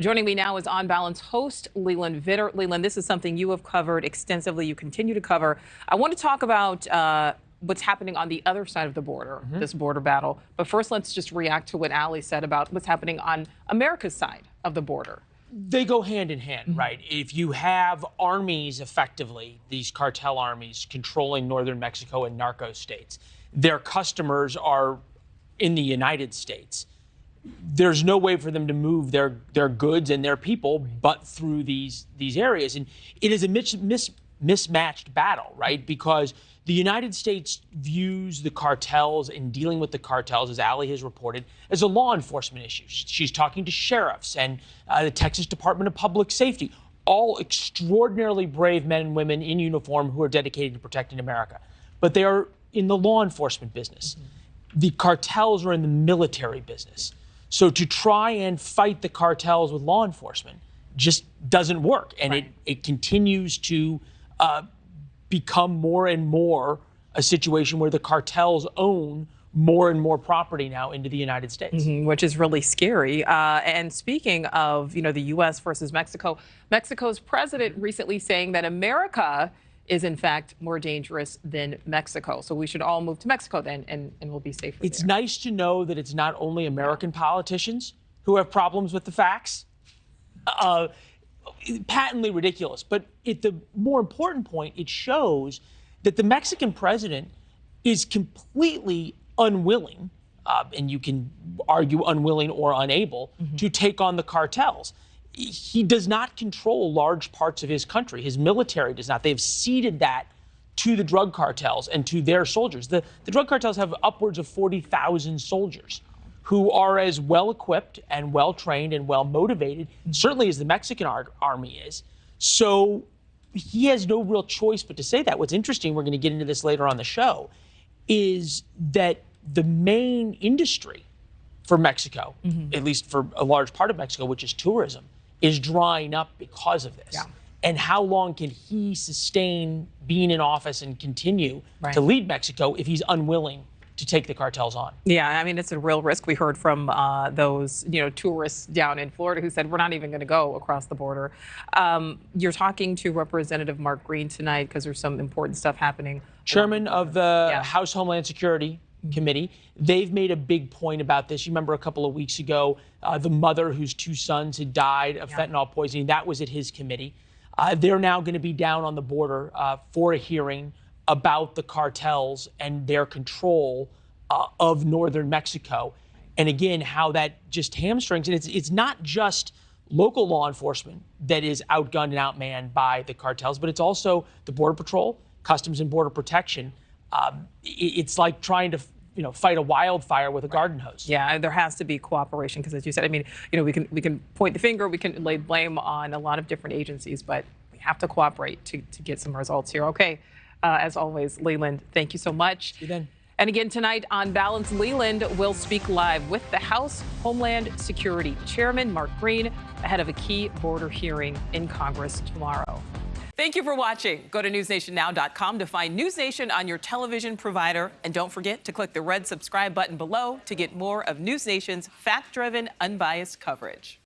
Joining me now is On Balance host Leland Vittert. Leland, this is something you have covered extensively. You continue to cover. I want to talk about what's happening on the other side of the border, this border battle. But first, let's just react to what Ali said about what's happening on America's side of the border. They go hand in hand, right? If you have armies, effectively, these cartel armies controlling northern Mexico and narco states, their customers are in the United States. There's no way for them to move their goods and their people but through these areas. And it is a mismatched battle, right? Because the United States views the cartels and dealing with the cartels, as Ali has reported, as a law enforcement issue. She's talking to sheriffs and the Texas Department of Public Safety, all extraordinarily brave men and women in uniform who are dedicated to protecting America. But they are in the law enforcement business. The cartels are in the military business. So to try and fight the cartels with law enforcement just doesn't work. And it continues to become more and more a situation where the cartels own more and more property now into the United States. Which is really scary. And speaking of, the U.S. versus Mexico, Mexico's president recently saying that America is in fact more dangerous than Mexico. So we should all move to Mexico then and we'll be safer there. It's nice to know that it's not only American politicians who have problems with the facts. Patently ridiculous. But at the more important point, it shows that the Mexican president is completely unwilling, and you can argue unwilling or unable, to take on the cartels. He does not control large parts of his country. His military does not. They've ceded that to the drug cartels and to their soldiers. The drug cartels have upwards of 40,000 soldiers who are as well equipped and well trained and well motivated, certainly as the Mexican army is. So he has no real choice but to say that. What's interesting, we're going to get into this later on the show, is that the main industry for Mexico, at least for a large part of Mexico, which is tourism, is drying up because of this. And how long can he sustain being in office and continue to lead Mexico if he's unwilling to take the cartels on? Yeah, I mean, it's a real risk. We heard from those, tourists down in Florida who said, we're not even going to go across the border. You're talking to Representative Mark Green tonight because there's some important stuff happening. Chairman of the House Homeland Security Committee. They've made a big point about this. You remember a couple of weeks ago, the mother whose two sons had died of fentanyl poisoning. That was at his committee. They're now going to be down on the border for a hearing about the cartels and their control of northern Mexico. And again, how that just hamstrings. And it's not just local law enforcement that is outgunned and outmanned by the cartels, but it's also the Border Patrol, Customs and Border Protection. It's like trying to fight a wildfire with a garden hose. Yeah, there has to be cooperation because, as you said, I mean, we can point the finger, we can lay blame on a lot of different agencies, but we have to cooperate to get some results here. Okay, as always, Leland, thank you so much. See you then. And again tonight on Balance, Leland will speak live with the House Homeland Security Chairman, Mark Green, ahead of a key border hearing in Congress tomorrow. Thank you for watching. Go to newsnationnow.com to find NewsNation on your television provider. And don't forget to click the red subscribe button below to get more of NewsNation's fact-driven, unbiased coverage.